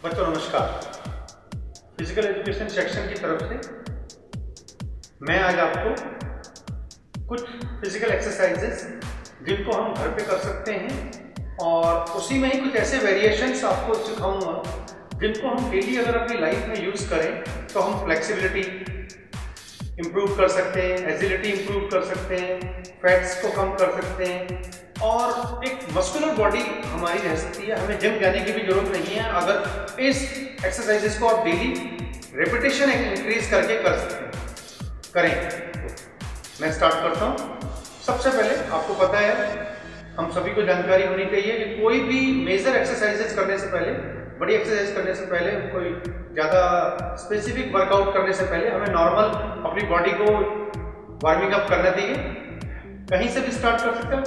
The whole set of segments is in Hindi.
बच्चों नमस्कार। फिजिकल एजुकेशन सेक्शन की तरफ से मैं आज आपको कुछ फिजिकल एक्सरसाइजेस जिनको हम घर पे कर सकते हैं और उसी में ही कुछ ऐसे वेरिएशंस आपको सिखाऊंगा जिनको हम डेली अगर अपनी लाइफ में यूज़ करें तो हम फ्लेक्सिबिलिटी इम्प्रूव कर सकते हैं, एजिलिटी इम्प्रूव कर सकते हैं, फैट्स को कम कर सकते हैं और एक मस्कुलर बॉडी हमारी रह सकती है। हमें जिम जाने की भी जरूरत नहीं है अगर इस एक्सरसाइजेस को आप डेली रेपिटेशन इंक्रीज करके कर सकते हैं। करें, मैं स्टार्ट करता हूँ। सबसे पहले आपको पता है, हम सभी को जानकारी होनी चाहिए कि कोई भी मेजर एक्सरसाइजेस करने से पहले, बड़ी एक्सरसाइज करने से पहले, कोई ज़्यादा स्पेसिफिक वर्कआउट करने से पहले हमें नॉर्मल अपनी बॉडी को वार्मिंग अप करना चाहिए। कहीं से भी स्टार्ट कर सकते हैं।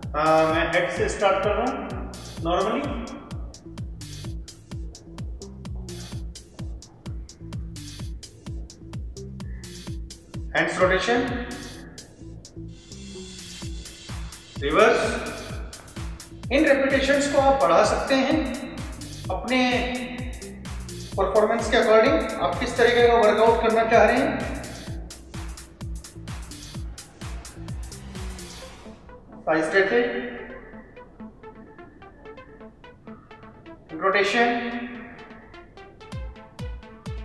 मैं हेड से स्टार्ट कर रहा हूं नॉर्मली। Hands rotation, reverse. इन रेपिटेशंस को आप बढ़ा सकते हैं अपने परफॉर्मेंस के अकॉर्डिंग। आप किस तरीके का वर्कआउट करना चाह रहे हैं। Isolated, rotation,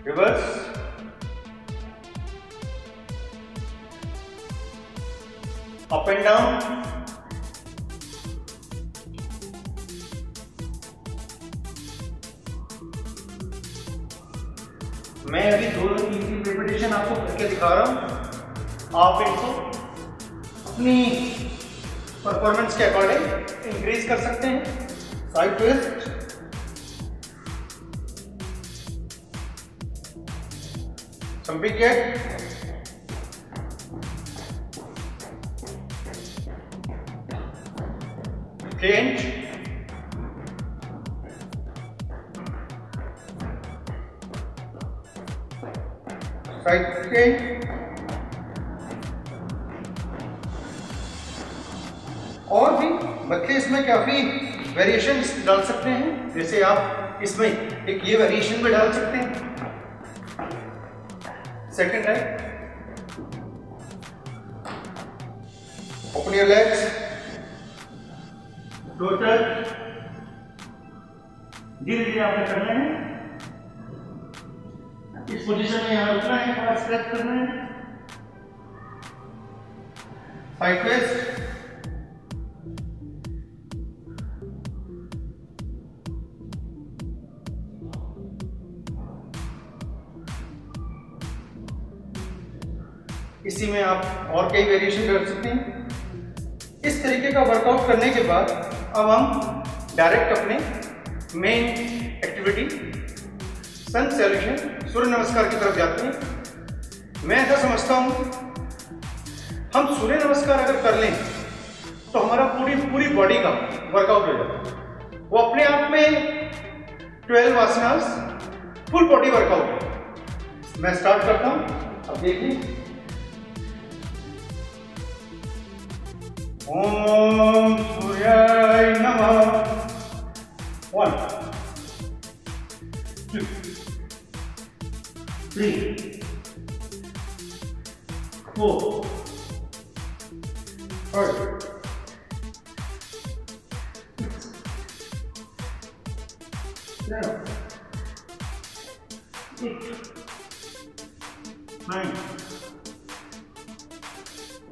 reverse, up and down, मैं अभी 2-3 रेपिटेशन आपको करके दिखा रहा हूं। आप इनको अपनी परफॉर्मेंस के अकॉर्डिंग इंक्रीज कर सकते हैं। Side twist, jumping jack, change, side change, और भी बच्चे इसमें काफी वेरिएशन डाल सकते हैं। जैसे आप इसमें एक ये वेरिएशन भी डाल सकते हैं। सेकंड है, ओपन योर लेग्स, टोटल धीरे धीरे आपने करना है। इस पोजीशन में यहां रुकना है, थोड़ा स्ट्रेच करना है। साइड ट्विस्ट, इसी में आप और कई वेरिएशन कर सकते हैं। इस तरीके का वर्कआउट करने के बाद अब हम डायरेक्ट अपने मेन एक्टिविटी सन सैल्यूशन, सूर्य नमस्कार की तरफ जाते हैं। मैं ऐसा समझता हूं, हम सूर्य नमस्कार अगर कर लें तो हमारा पूरी बॉडी का वर्कआउट हो जाता है। वो अपने आप में 12 आसनास फुल बॉडी वर्कआउट है। मैं स्टार्ट करता हूं, अब देखिए। ओम सूर्याय नमः। 1 2 3 4 5 6 7 8 9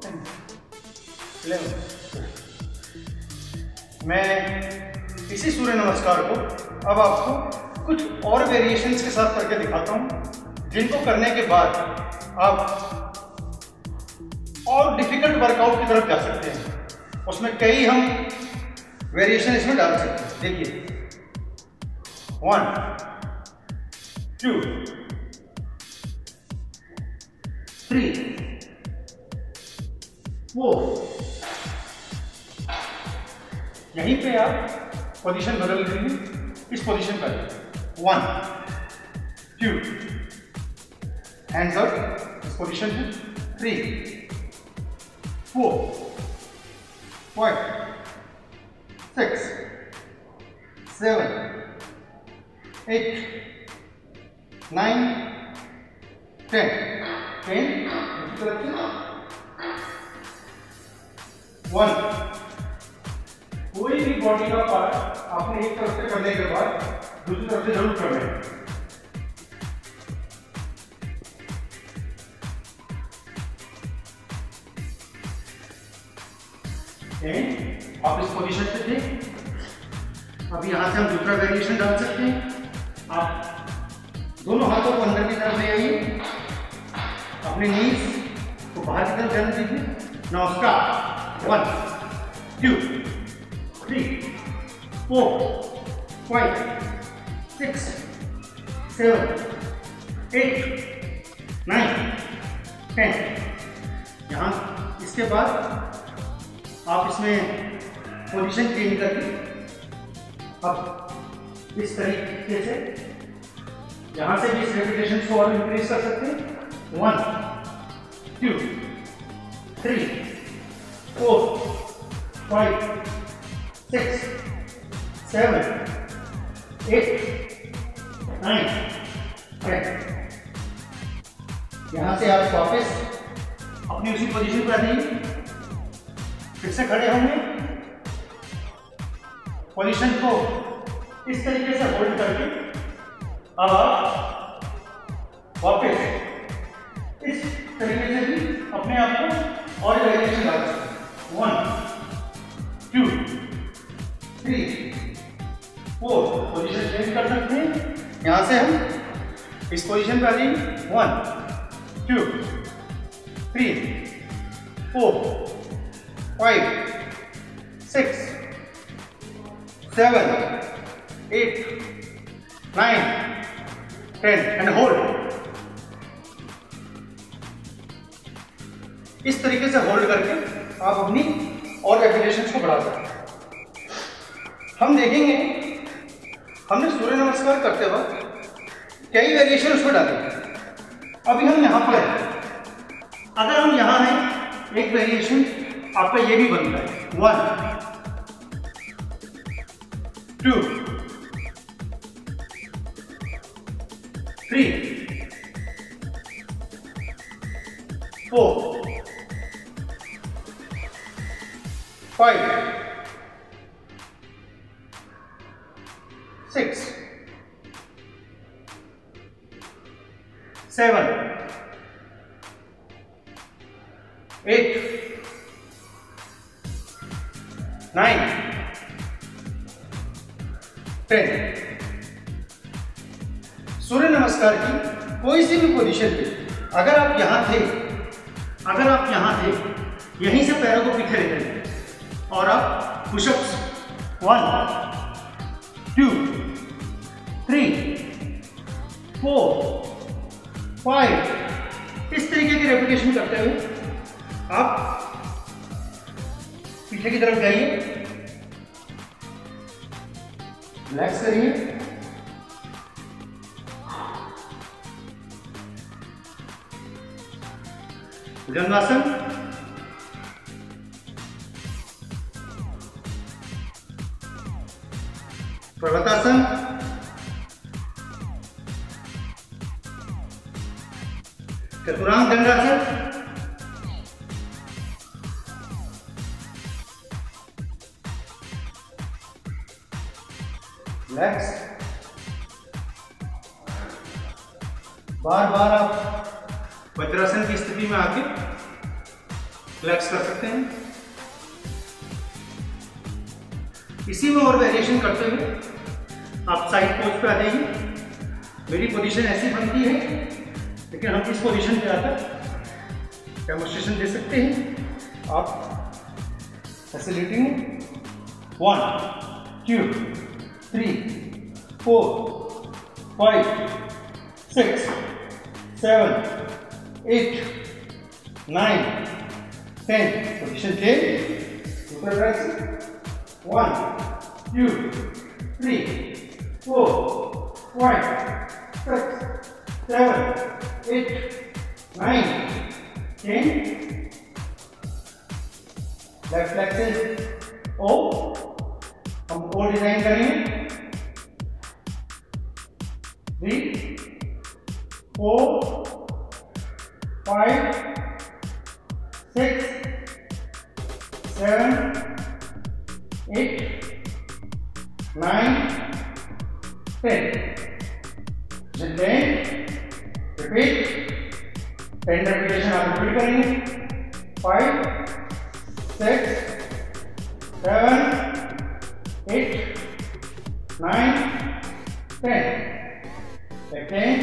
10 11। मैं इसी सूर्य नमस्कार को अब आपको कुछ और वेरिएशंस के साथ करके दिखाता हूं, जिनको करने के बाद आप और डिफिकल्ट वर्कआउट की तरफ जा सकते हैं। उसमें कई हम वेरिएशन इसमें डाल सकते हैं। देखिए, 1 2 3 4। यहीं पे आप पोजीशन बदल दीजिए। इस पोजीशन पर 1 2 हैंड्स अप, इस पोजीशन पे 3 4 5 6 7 8 9 10 10 1। कोई भी बॉडी का पार्ट आपने एक तरफ से करने के बाद दूसरी तरफ से जरूर करना है। आप इस पोजीशन पे थे। अब यहां से हम दूसरा वेरिएशन डाल सकते हैं। आप दोनों हाथों को अंदर की तरफ ले आइए, अपने नीज को बाहर की तरफ जाने दीजिए। Now start 1 2 3 4 5 6 7 8 9 10। यहां इसके बाद आप इसमें पोजीशन चेंज करके अब इस तरीके से यहां से भी इस रेपिटेशन को और इंक्रीज कर सकते हैं। 1 2 3 4 5 6 7 8 9 10। यहां से आप वापस अपनी उसी पोजीशन पर आ जाइए। फिर से खड़े होंगे, पोजीशन को इस तरीके से होल्ड करके अब आप वापस इस तरीके से भी अपने आप को और वेरिएशन डाल सकते हैं। 1 2 3 4 पोजीशन चेंज कर सकते हैं। यहां से हम इस पोजीशन पे आ जाएंगे। 1 2 3 4 5 6 7 8 9 10 एंड होल्ड। इस तरीके से होल्ड करके आप अपनी और रेपिटेशंस को बढ़ा सकते हैं। हम देखेंगे, हमने सूर्य नमस्कार करते वक्त कई वेरिएशन उसमें डाले। अभी हम यहां पर, अगर हम यहां हैं, एक वेरिएशन आपका ये भी बनता है। 1 2 3 4 5 6 7 8 9 10। सूर्य नमस्कार की कोई सी भी पोजीशन पे अगर आप यहां थे, यहीं से पैरों को पीछे लेते हैं और आप पुशअप्स 1 2 3 4 5 इस तरीके की रेपिटेशन करते हुए आप पीछे की तरफ जाइए, रिलैक्स करिए। भुजंगासन, पर्वतासन, चतुरांग दंडासन, रिलैक्स। बार बार आप वज्रासन की स्थिति में आके रिलैक्स कर सकते हैं। इसी में और वेरिएशन करते हुए आप साइड पोज पे आ जाइए। मेरी पोजीशन ऐसी बनती है, लेकिन हम इस पोजीशन पे आकर डेमोन्स्ट्रेशन दे सकते हैं। आप फैसिलिटी में 1 2 3 4 5 6 7 8 9 10 पोजीशन चेंज। ऊपर राइट 1 2 3 4 5 6 7 8 9 10। लेफ्ट लेग से ओ हम ओ डिजाइन करेंगे। 4 5 6 7 8 9 10. Then repeat 10 repetition आप रिपीट करेंगे 5 6 7 8 9 10. Again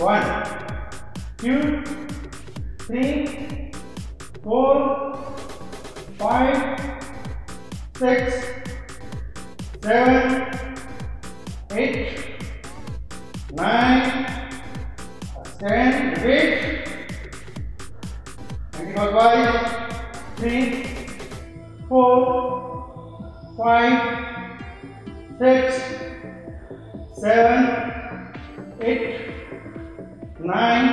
1 2 3 4 5 6 7 8 9 10. Repeat. And it goes by 3 4 5 6 7 8 9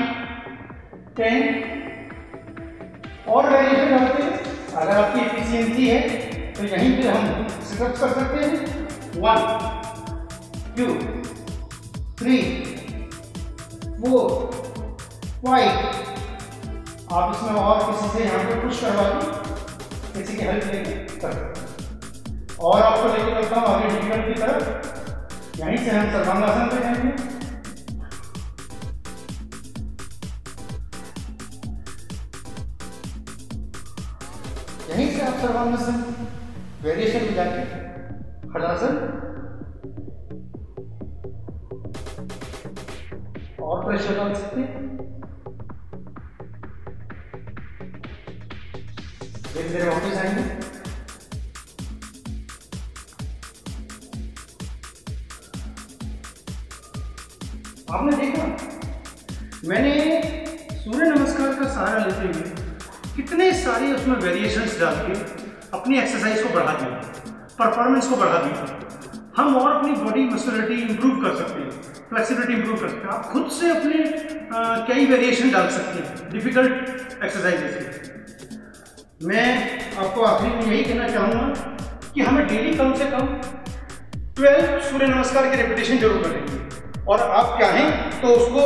10. और वेरिएशन होते हैं। अगर आपकी एफिशिएंसी है तो यहीं पे हम सिटअप्स कर सकते हैं 1 2 3 4 5. आप इसमें और किसी से यहाँ पे पुश करवा के किसी की हेल्प लेके कर सकते हैं। और आपको लेके चलता हूँ आगे डिफिकल्ट की तरफ। यहीं से हम सर्वांगासन पे जाएंगे। यहीं से आप सर्वांगासन वेरिएशन में जाके हलासन और प्रेशर डाल सकते हैं। धीरे धीरे वापस आएंगे। आपने देखा मैंने सूर्य नमस्कार का सहारा लेते हुए कितने सारे उसमें वेरिएशंस डाल के अपनी एक्सरसाइज को बढ़ा दिया, परफॉर्मेंस को बढ़ा दिया। हम और अपनी बॉडी मस्कुलरिटी इंप्रूव कर सकते हैं, फ्लेक्सिबिलिटी इंप्रूव कर सकते हैं। आप खुद से अपने कई वेरिएशन डाल सकते हैं डिफिकल्ट एक्सरसाइजेस के। मैं आपको आखिरी में यही कहना चाहूँगा कि हमें डेली कम से कम 12 सूर्य नमस्कार के रेपिटेशन जरूर करेंगे। और आप चाहें तो उसको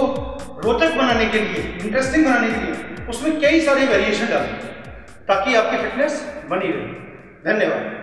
रोचक बनाने के लिए, इंटरेस्टिंग बनाने के लिए उसमें कई सारे वेरिएशन डालें ताकि आपकी फिटनेस बनी रहे। धन्यवाद।